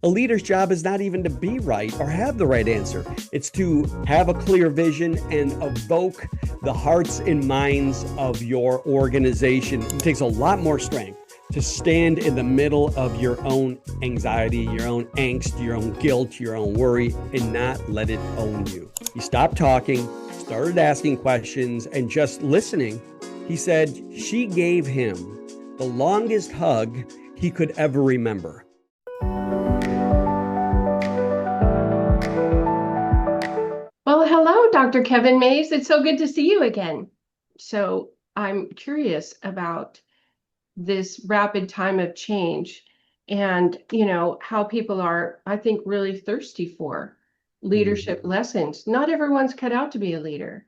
A leader's job is not even to be right or have the right answer. It's to have a clear vision and evoke the hearts and minds of your organization. It takes a lot more strength to stand in the middle of your own anxiety, your own angst, your own guilt, your own worry, and not let it own you. You stopped talking, started asking questions, and just listening. He said she gave him the longest hug he could ever remember. Well, hello, Dr. Kevin Mays. It's so good to see you again. So I'm curious about this rapid time of change and, how people are, I think, really thirsty for leadership lessons. Not everyone's cut out to be a leader,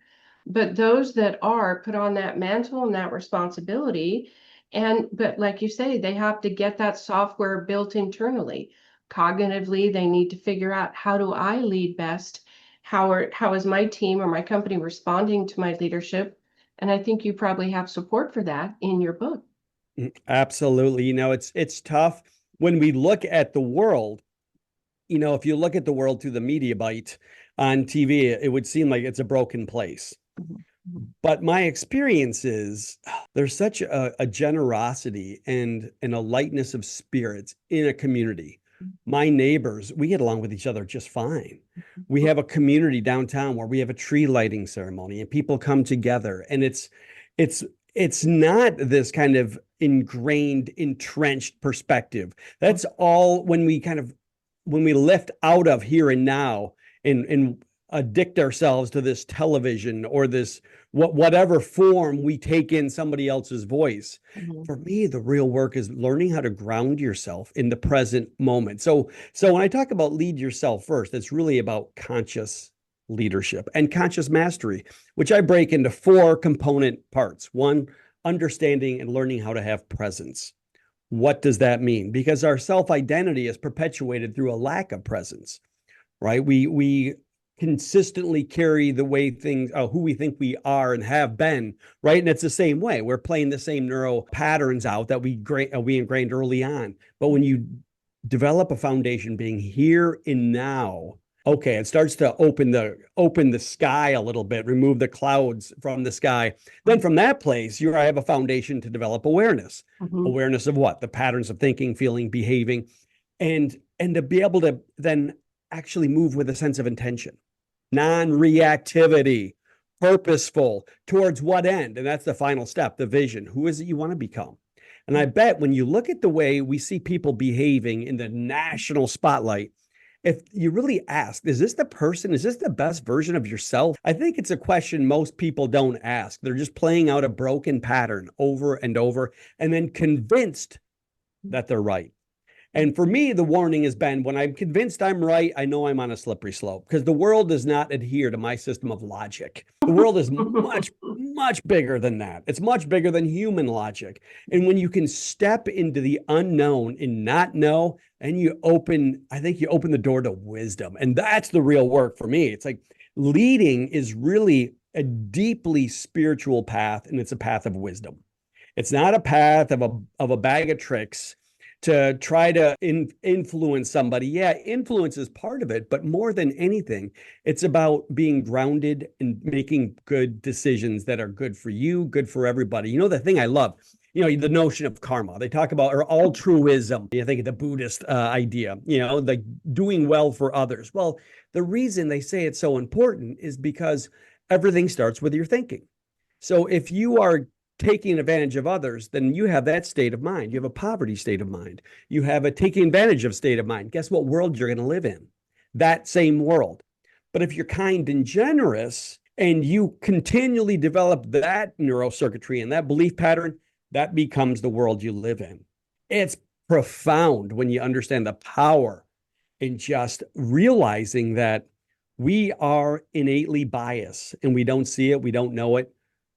but those that are put on that mantle and that responsibility. But like you say, they have to get that software built internally. Cognitively, they need to figure out, how do I lead best? How is my team or my company responding to my leadership? And I think you probably have support for that in your book. Absolutely. It's tough when we look at the world. If you look at the world through the media bite on TV, it would seem like it's a broken place. But my experience is there's such a generosity and a lightness of spirits in a community. My neighbors, we get along with each other just fine. We have a community downtown where we have a tree lighting ceremony and people come together, and it's it's not this kind of ingrained, entrenched perspective. That's all when we lift out of here and now and addict ourselves to this television or this whatever form we take in somebody else's voice. For me, the real work is learning how to ground yourself in the present moment. So when I talk about lead yourself first, it's really about conscious leadership and conscious mastery, which I break into four component parts. One, understanding and learning how to have presence. What does that mean? Because our self-identity is perpetuated through a lack of presence, right? We consistently carry the way things, who we think we are and have been, right? And it's the same way. We're playing the same neural patterns out that we ingrained early on. But when you develop a foundation being here and now, okay, it starts to open the sky a little bit, remove the clouds from the sky. Then from that place, I have a foundation to develop awareness. Awareness of what? The patterns of thinking, feeling, behaving, and to be able to then actually move with a sense of intention, non-reactivity, purposeful, towards what end? And that's the final step, the vision. Who is it you want to become? And I bet when you look at the way we see people behaving in the national spotlight, if you really ask, is this the person? Is this the best version of yourself? I think it's a question most people don't ask. They're just playing out a broken pattern over and over and then convinced that they're right. And for me, the warning has been when I'm convinced I'm right, I know I'm on a slippery slope because the world does not adhere to my system of logic. The world is much, much bigger than that. It's much bigger than human logic. And when you can step into the unknown and not know, and I think you open the door to wisdom. And that's the real work for me. It's like leading is really a deeply spiritual path, and it's a path of wisdom. It's not a path of a bag of tricks to try to influence somebody. Yeah, influence is part of it, but more than anything, it's about being grounded and making good decisions that are good for you, good for everybody. The thing I love, the notion of karma. They talk about or altruism. I think of the Buddhist idea, like doing well for others. Well, the reason they say it's so important is because everything starts with your thinking. So if you are taking advantage of others, then you have that state of mind. You have a poverty state of mind. You have a taking advantage of state of mind. Guess what world you're going to live in? That same world. But if you're kind and generous and you continually develop that neurocircuitry and that belief pattern, that becomes the world you live in. It's profound when you understand the power in just realizing that we are innately biased and we don't see it, we don't know it.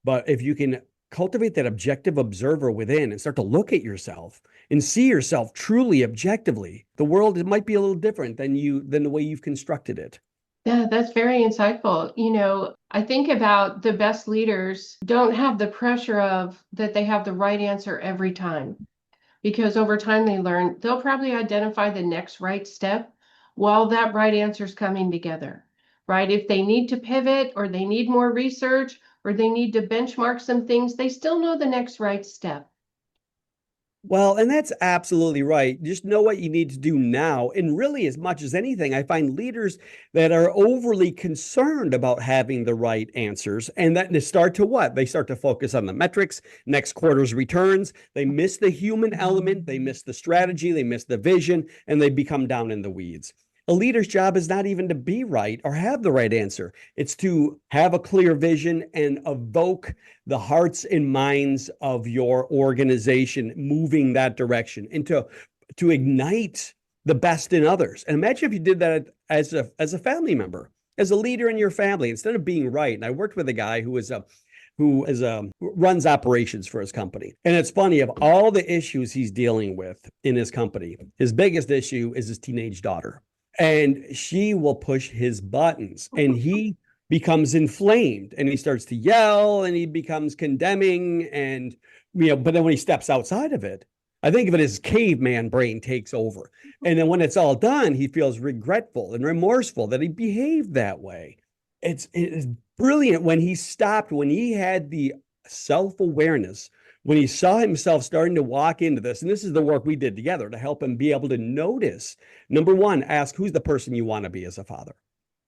But if you can cultivate that objective observer within and start to look at yourself and see yourself truly objectively, the world, it might be a little different than the way you've constructed it. Yeah, that's very insightful. I think about the best leaders don't have the pressure of that they have the right answer every time. because over time they learn they'll probably identify the next right step while that right answer is coming together, right? If they need to pivot or they need more research or they need to benchmark some things, they still know the next right step. Well, and that's absolutely right. Just know what you need to do now. And really, as much as anything, I find leaders that are overly concerned about having the right answers and that they start to what? They start to focus on the metrics, next quarter's returns. They miss the human element, they miss the strategy, they miss the vision, and they become down in the weeds. A leader's job is not even to be right or have the right answer. It's to have a clear vision and evoke the hearts and minds of your organization moving that direction and to ignite the best in others. And imagine if you did that as a family member, as a leader in your family, instead of being right. And I worked with a guy who runs operations for his company. And it's funny, of all the issues he's dealing with in his company, his biggest issue is his teenage daughter. And she will push his buttons, and he becomes inflamed and he starts to yell and he becomes condemning. And but then when he steps outside of it, I think of it as caveman brain takes over. And then when it's all done, he feels regretful and remorseful that he behaved that way. It's brilliant when he stopped, when he had the self-awareness, when he saw himself starting to walk into this. And this is the work we did together to help him be able to notice. Number one, ask who's the person you want to be as a father,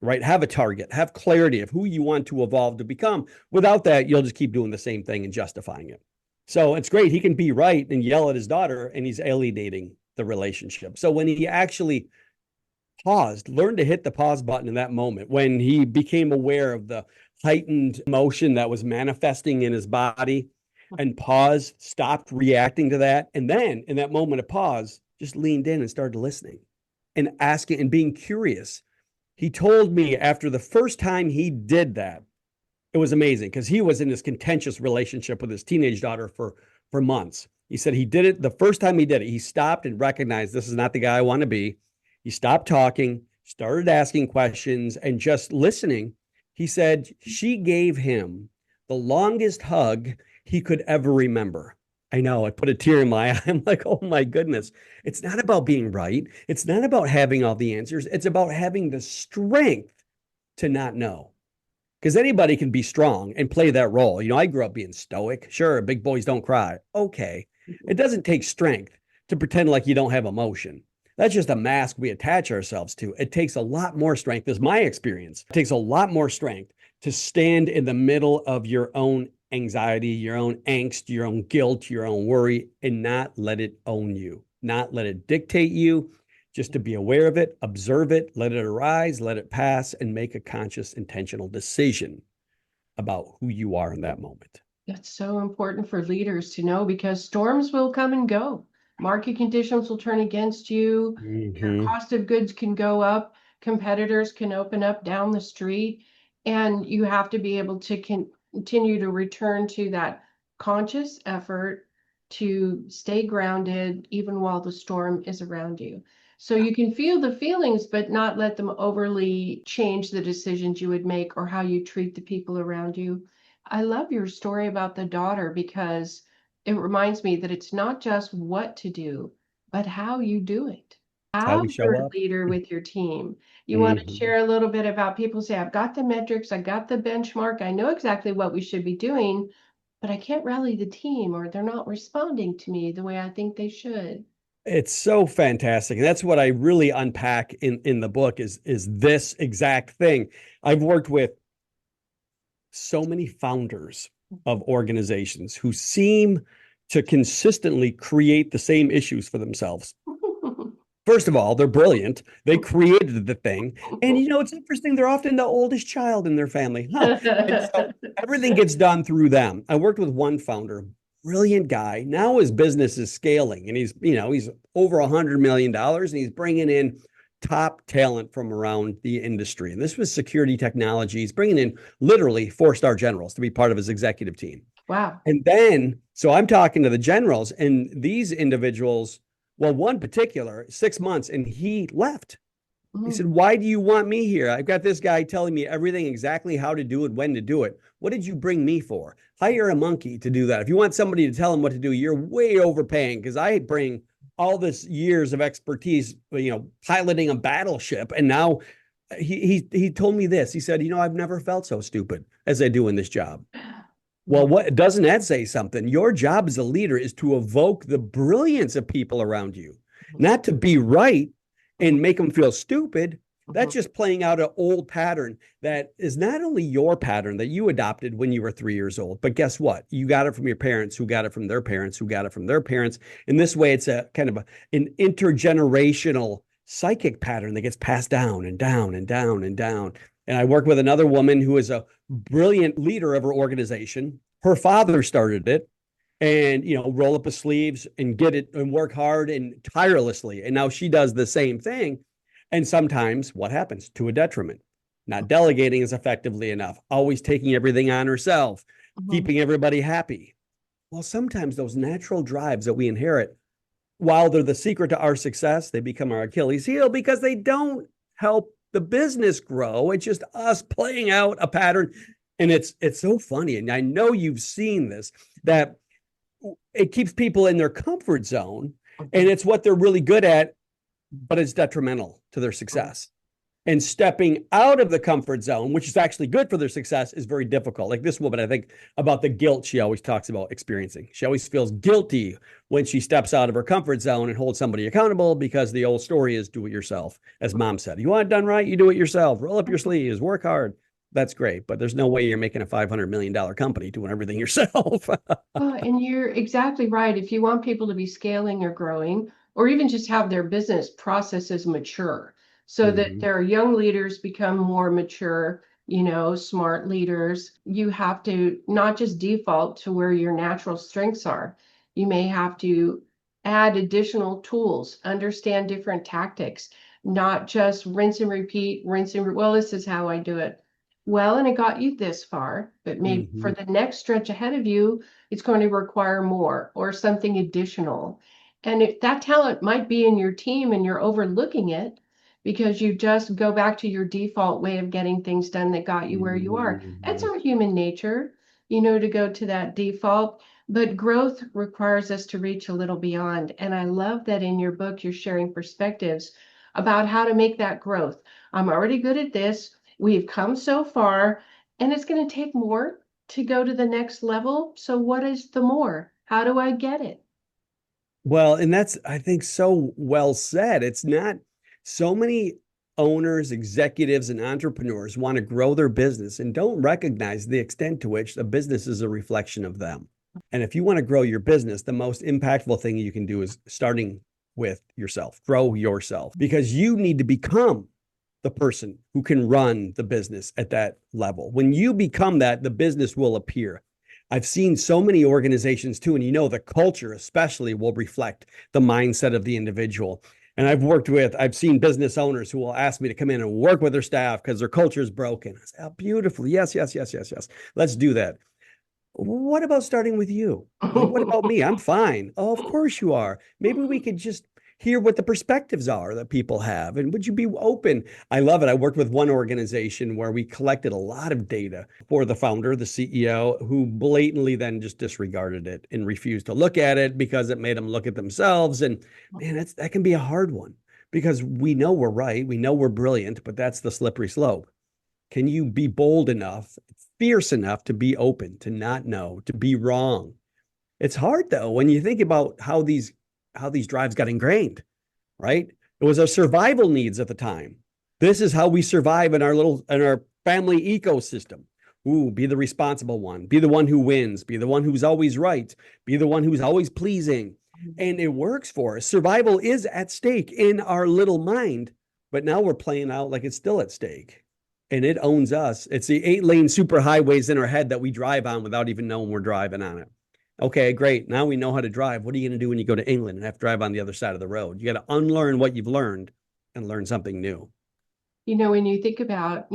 right? Have a target, have clarity of who you want to evolve to become. Without that, you'll just keep doing the same thing and justifying it. So it's great. He can be right and yell at his daughter, and he's alienating the relationship. So when he actually paused, learned to hit the pause button in that moment, when he became aware of the heightened emotion that was manifesting in his body, and paused, stopped reacting to that, and then in that moment of pause, just leaned in and started listening and asking and being curious. He told me after the first time he did that, it was amazing because he was in this contentious relationship with his teenage daughter for months. He said he did it the first time he did it. He stopped and recognized this is not the guy I want to be. He stopped talking, started asking questions, and just listening. He said she gave him the longest hug he could ever remember. I know, I put a tear in my eye. I'm like, oh my goodness. It's not about being right. It's not about having all the answers. It's about having the strength to not know. Because anybody can be strong and play that role. I grew up being stoic. Sure, big boys don't cry. Okay. It doesn't take strength to pretend like you don't have emotion. That's just a mask we attach ourselves to. It takes a lot more strength, is my experience. It takes a lot more strength to stand in the middle of your own anxiety, your own angst, your own guilt, your own worry, and not let it own you, not let it dictate you, just to be aware of it, observe it, let it arise, let it pass, and make a conscious, intentional decision about who you are in that moment. That's so important for leaders to know because storms will come and go. Market conditions will turn against you. Your cost of goods can go up. Competitors can open up down the street. And you have to be able to continue to return to that conscious effort to stay grounded even while the storm is around you. So you can feel the feelings, but not let them overly change the decisions you would make or how you treat the people around you. I love your story about the daughter because it reminds me that it's not just what to do, but how you do it. It's how How we show you're a up. leader with your team. You want to Mm-hmm. share a little bit about people say, I've got the metrics, I got the benchmark, I know exactly what we should be doing, but I can't rally the team or they're not responding to me the way I think they should. It's so fantastic. And that's what I really unpack in the book is this exact thing. I've worked with so many founders of organizations who seem to consistently create the same issues for themselves. First of all, they're brilliant. They created the thing. And it's interesting. They're often the oldest child in their family. Huh. And so everything gets done through them. I worked with one founder, brilliant guy. Now his business is scaling and he's over $100 million and he's bringing in top talent from around the industry. And this was security technology. He's bringing in literally four-star generals to be part of his executive team. Wow. And then, so I'm talking to the generals and these individuals, well, one particular, 6 months, and he left. He Mm, said, "Why do you want me here? I've got this guy telling me everything exactly how to do it, when to do it. What did you bring me for? Hire a monkey to do that. If you want somebody to tell him what to do, you're way overpaying because I bring all this years of expertise, piloting a battleship. And now he told me this. He said, I've never felt so stupid as I do in this job. Well, mm, what doesn't that say something? Your job as a leader is to evoke the brilliance of people around you, not to be right mhm, and make them feel stupid. That's mhm, just playing out an old pattern that is not only your pattern that you adopted when you were 3 years old, but guess what? You got it from your parents, who got it from their parents, who got it from their parents. In this way, it's a kind of an intergenerational psychic pattern that gets passed down and down and down and down. And I work with another woman who is a brilliant leader of her organization. Her father started it, and roll up his sleeves and get it and work hard and tirelessly, and now she does the same thing. And sometimes what happens? To a detriment. Not delegating as effectively enough, always taking everything on herself, mhm. keeping everybody happy. Well, sometimes those natural drives that we inherit, while they're the secret to our success, they become our Achilles heel because they don't help the business grow. It's just us playing out a pattern. And it's so funny. And I know you've seen this, that it keeps people in their comfort zone, and Mhm. it's what they're really good at, but it's detrimental to their success. And stepping out of the comfort zone, which is actually good for their success, is very difficult. Like this woman, I think about the guilt she always talks about experiencing. She always feels guilty when she steps out of her comfort zone and holds somebody accountable, because the old story is do it yourself. As mom said, you want it done right, you do it yourself. Roll up your sleeves, work hard. That's great, but there's no way you're making a $500 million company doing everything yourself. And you're exactly right. If you want people to be scaling or growing, or even just have their business processes mature, so that Mm-hmm. their young leaders become more mature, smart leaders, you have to not just default to where your natural strengths are. You may have to add additional tools, understand different tactics, not just rinse and repeat, well, this is how I do it. Well, and it got you this far, but maybe for Mm-hmm. the next stretch ahead of you, it's going to require more or something additional. And if that talent might be in your team and you're overlooking it because you just go back to your default way of getting things done that got you where you are. It's Mm-hmm. our human nature, to go to that default. But growth requires us to reach a little beyond. And I love that in your book, you're sharing perspectives about how to make that growth. I'm already good at this. We've come so far, and it's going to take more to go to the next level. So what is the more? How do I get it? Well, and that's, I think, so well said. It's not so many owners, executives, and entrepreneurs want to grow their business and don't recognize the extent to which the business is a reflection of them. And if you want to grow your business, the most impactful thing you can do is starting with yourself. Grow yourself, because you need to become the person who can run the business at that level. When you become that, the business will appear. I've seen so many organizations too, and the culture especially will reflect the mindset of the individual. And I've seen business owners who will ask me to come in and work with their staff because their culture is broken. I say, oh, beautiful. Yes, yes, yes, yes, yes. Let's do that. What about starting with you? Like, what about me? I'm fine. Oh, of course you are. Maybe we could just hear what the perspectives are that people have. And would you be open? I love it. I worked with one organization where we collected a lot of data for the founder, the CEO, who blatantly then just disregarded it and refused to look at it because it made them look at themselves. And man, that can be a hard one, because we know we're right. We know we're brilliant, but that's the slippery slope. Can you be bold enough, fierce enough to be open, to not know, to be wrong? It's hard though when you think about how these drives got ingrained, right? It was our survival needs at the time. This is how we survive in our family ecosystem. Ooh, be the responsible one, be the one who wins, be the one who's always right, be the one who's always pleasing. And it works for us. Survival is at stake in our little mind, but now we're playing out like it's still at stake. And it owns us. It's the 8-lane superhighways in our head that we drive on without even knowing we're driving on it. Okay, great. Now we know how to drive. What are you going to do when you go to England and have to drive on the other side of the road? You got to unlearn what you've learned and learn something new. When you think about,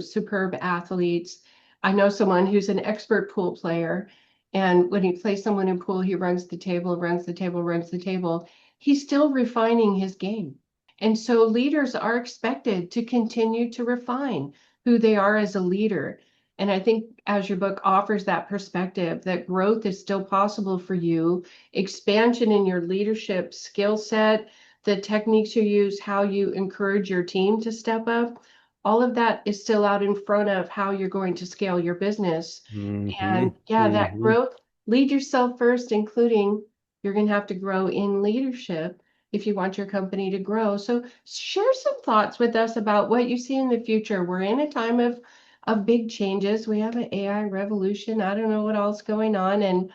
superb athletes, I know someone who's an expert pool player. And when he plays someone in pool, he runs the table, runs the table, runs the table. He's still refining his game. And so leaders are expected to continue to refine who they are as a leader. And I think as your book offers that perspective, that growth is still possible for you, expansion in your leadership skill set, the techniques you use, how you encourage your team to step up, all of that is still out in front of how you're going to scale your business. Hmm. And yeah, that Hmm. growth, lead yourself first, including you're going to have to grow in leadership if you want your company to grow. So share some thoughts with us about what you see in the future. We're in a time of big changes. We have an AI revolution. I don't know what else going on. And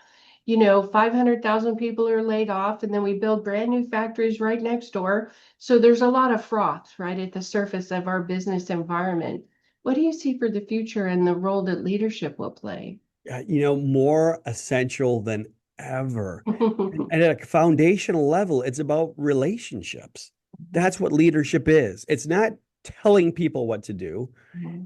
500,000 people are laid off, and then we build brand new factories right next door. So there's a lot of froth right at the surface of our business environment. What do you see for the future and the role that leadership will play? More essential than ever. And at a foundational level, it's about relationships. That's what leadership is. It's not telling people what to do.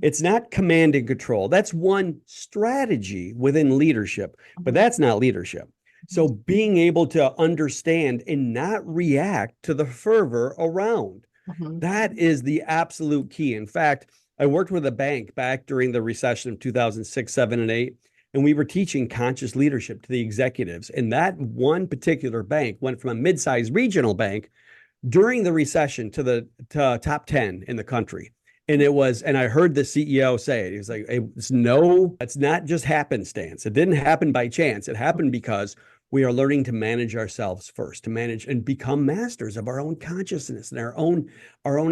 It's not command and control. That's one strategy within leadership, but that's not leadership. So being able to understand and not react to the fervor around, that is the absolute key. In fact, I worked with a bank back during the recession of 2006, 7, and 8, and we were teaching conscious leadership to the executives. And that one particular bank went from a mid-sized regional bank during the recession to the top 10 in the country. And I heard the CEO say it. He was like, hey, it's not just happenstance. It didn't happen by chance. It happened because we are learning to manage ourselves first, to manage and become masters of our own consciousness and our own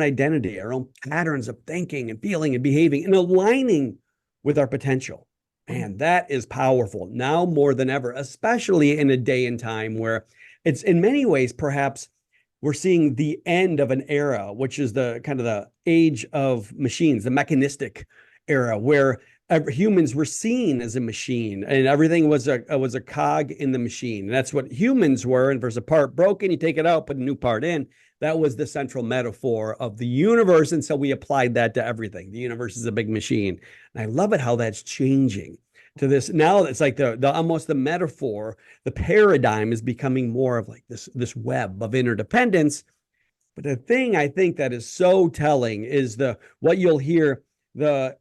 identity, our own patterns of thinking and feeling and behaving and aligning with our potential. And that is powerful now more than ever, especially in a day and time where it's in many ways, perhaps we're seeing the end of an era, which is the kind of the age of machines, the mechanistic era, where humans were seen as a machine and everything was a cog in the machine. And that's what humans were. And if there's a part broken, you take it out, put a new part in. That was the central metaphor of the universe. And so we applied that to everything. The universe is a big machine. And I love it how that's changing to this. Now it's like the almost the metaphor, the paradigm is becoming more of like this web of interdependence. But the thing I think that is so telling is what you'll hear the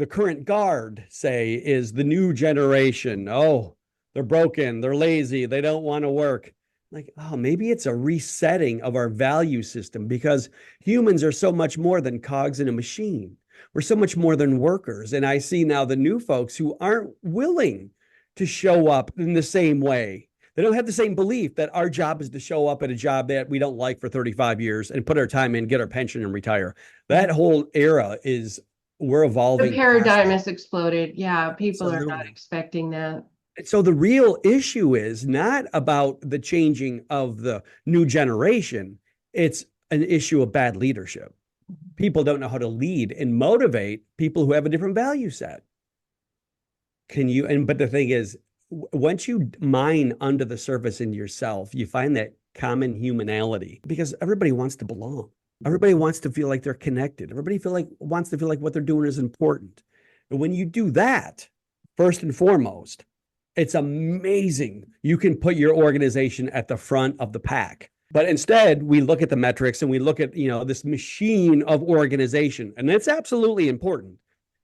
current guard say is the new generation. Oh, they're broken, they're lazy, they don't want to work. Like, oh, maybe it's a resetting of our value system because humans are so much more than cogs in a machine. We're so much more than workers. And I see now the new folks who aren't willing to show up in the same way. They don't have the same belief that our job is to show up at a job that we don't like for 35 years and put our time in, get our pension and retire. That whole era is we're The evolving past paradigm that. has exploded. Yeah, people are not Absolutely. expecting that. So the real issue is not about the changing of the new generation. It's an issue of bad leadership. People don't know how to lead and motivate people who have a different value set. But the thing is, once you mine under the surface in yourself, you find that common humanality because everybody wants to belong. Everybody wants to feel like they're connected. Wants to feel like what they're doing is important. And when you do that, first and foremost, it's amazing. You can put your organization at the front of the pack. But instead, we look at the metrics and we look at, this machine of organization. And it's absolutely important,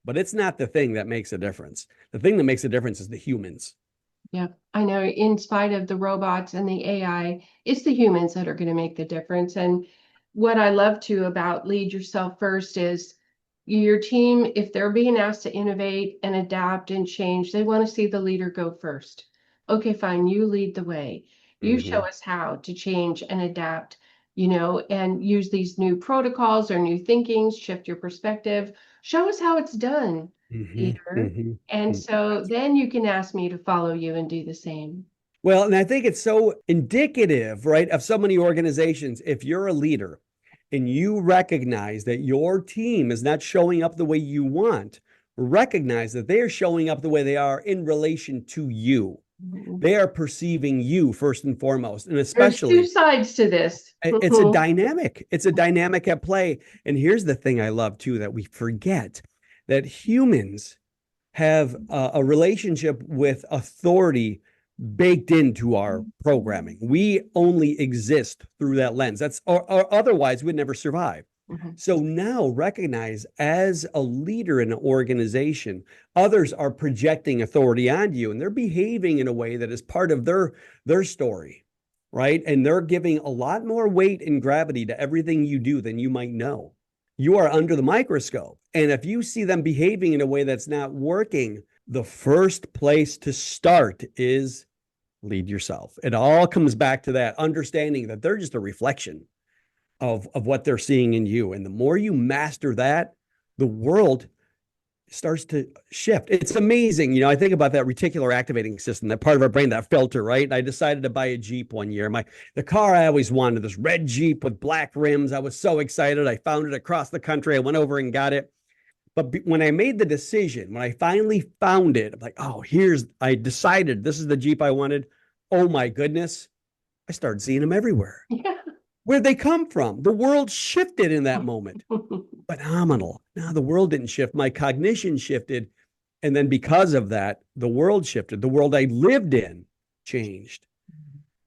but it's not the thing that makes a difference. The thing that makes a difference is the humans. Yeah, I know in spite of the robots and the AI, it's the humans that are going to make the difference. And what I love too about lead yourself first is your team, if they're being asked to innovate and adapt and change, they want to see the leader go first. Okay, fine, you lead the way. You show Mm-hmm. us how to change and adapt, and use these new protocols or new thinkings, shift your perspective. Show us how it's done, Mm-hmm. leader. And Mm-hmm. so then you can ask me to follow you and do the same. Well, and I think it's so indicative, right, of so many organizations. If you're a leader and you recognize that your team is not showing up the way you want, recognize that they are showing up the way they are in relation to you. Mhm. They are perceiving you first and foremost, and There's two especially sides to this. it's a dynamic. It's a dynamic at play. And here's the thing I love too that we forget that humans have a relationship with authority baked into our programming. We only exist through that lens. That's or otherwise we'd never survive. Mhm. So now recognize as a leader in an organization, others are projecting authority on you and they're behaving in a way that is part of their story, right? And they're giving a lot more weight and gravity to everything you do than you might know. You are under the microscope. And if you see them behaving in a way that's not working, the first place to start is lead yourself. It all comes back to that understanding that they're just a reflection of what they're seeing in you. And the more you master that, the world starts to shift. It's amazing. You know, I think about that reticular activating system, that part of our brain, that filter, right? And I decided to buy a Jeep one year. The car I always wanted, this red Jeep with black rims. I was so excited. I found it across the country. I went over and got it. But when I made the decision, when I finally found it, I'm like, oh, I decided this is the Jeep I wanted. Oh my goodness. I started seeing them everywhere. Yeah. Where'd they come from? The world shifted in that moment. Phenomenal. Now the world didn't shift. My cognition shifted. And then because of that, the world shifted. The world I lived in changed.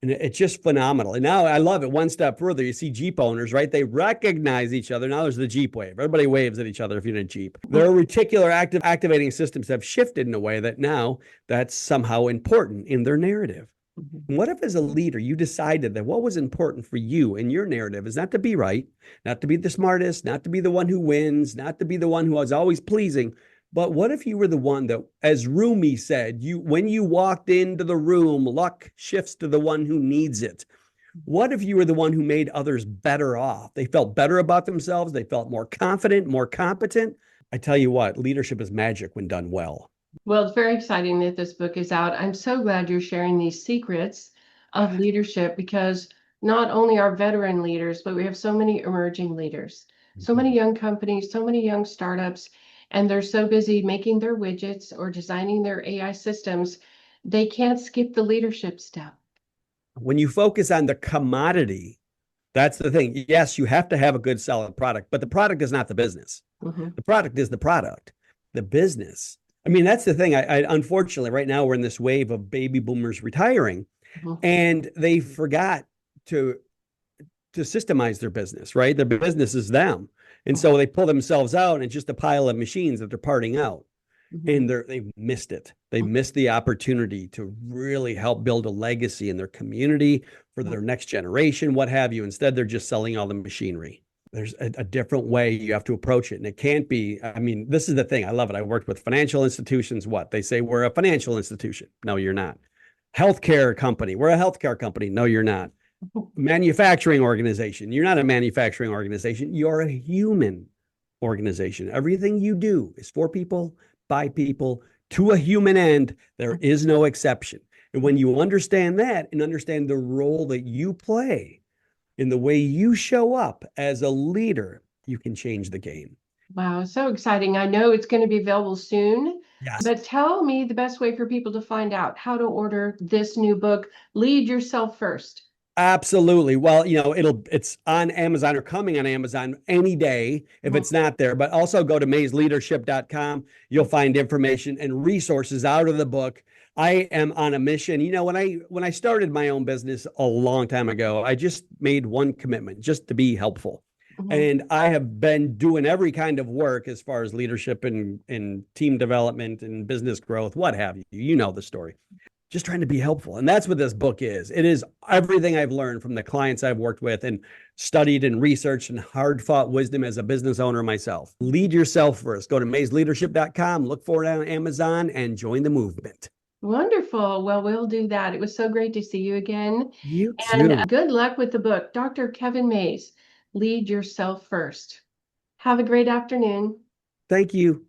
And it's just phenomenal. And now I love it one step further. You see Jeep owners, right? They recognize each other. Now there's the Jeep wave. Everybody waves at each other if you're in a Jeep. Their reticular activating systems have shifted in a way that now that's somehow important in their narrative. What if, as a leader, you decided that what was important for you in your narrative is not to be right, not to be the smartest, not to be the one who wins, not to be the one who was always pleasing, but what if you were the one that, as Rumi said, when you walked into the room, luck shifts to the one who needs it. What if you were the one who made others better off? They felt better about themselves. They felt more confident, more competent. I tell you what, leadership is magic when done well. Well, it's very exciting that this book is out. I'm so glad you're sharing these secrets of leadership, because not only are veteran leaders, but we have so many emerging leaders, so many young companies, so many young startups, and they're so busy making their widgets or designing their AI systems, they can't skip the leadership step. When you focus on the commodity, that's the thing. Yes, you have to have a good, solid product, but the product is not the business. Mm-hmm. The product is the product. The business, I mean, that's the thing. I unfortunately, right now we're in this wave of baby boomers retiring, and they forgot to systemize their business, right? Their business is them. And so they pull themselves out and it's just a pile of machines that they're parting out. And they've missed it. They missed the opportunity to really help build a legacy in their community for their next generation, what have you. Instead, they're just selling all the machinery. There's a different way you have to approach it. And it can't be, I mean, this is the thing. I love it. I worked with financial institutions. What? They say we're a financial institution. No, you're not. Healthcare company. We're a healthcare company. No, you're not. Manufacturing organization. You're not a manufacturing organization. You're a human organization. Everything you do is for people, by people, to a human end. There is no exception. And when you understand that and understand the role that you play in the way you show up as a leader, you can change the game. Wow, so exciting. I know it's going to be available soon, Yes. but tell me the best way for people to find out how to order this new book, Lead Yourself First. Absolutely. Well, you know, it's on Amazon or coming on Amazon any day if it's not there, but also go to maysleadership.com. You'll find information and resources out of the book. I am on a mission. You know, when I started my own business a long time ago, I just made one commitment, just to be helpful. And I have been doing every kind of work as far as leadership and team development and business growth, what have you. You know the story. Just trying to be helpful. And that's what this book is. It is everything I've learned from the clients I've worked with and studied and researched and hard fought wisdom as a business owner myself. Lead yourself first. Go to maysleadership.com, look for it on Amazon, and join the movement. Wonderful. Well, we'll do that. It was so great to see you again. You And too. good luck with the book, Dr. Kevin Mays, Lead Yourself First. Have a great afternoon. Thank you.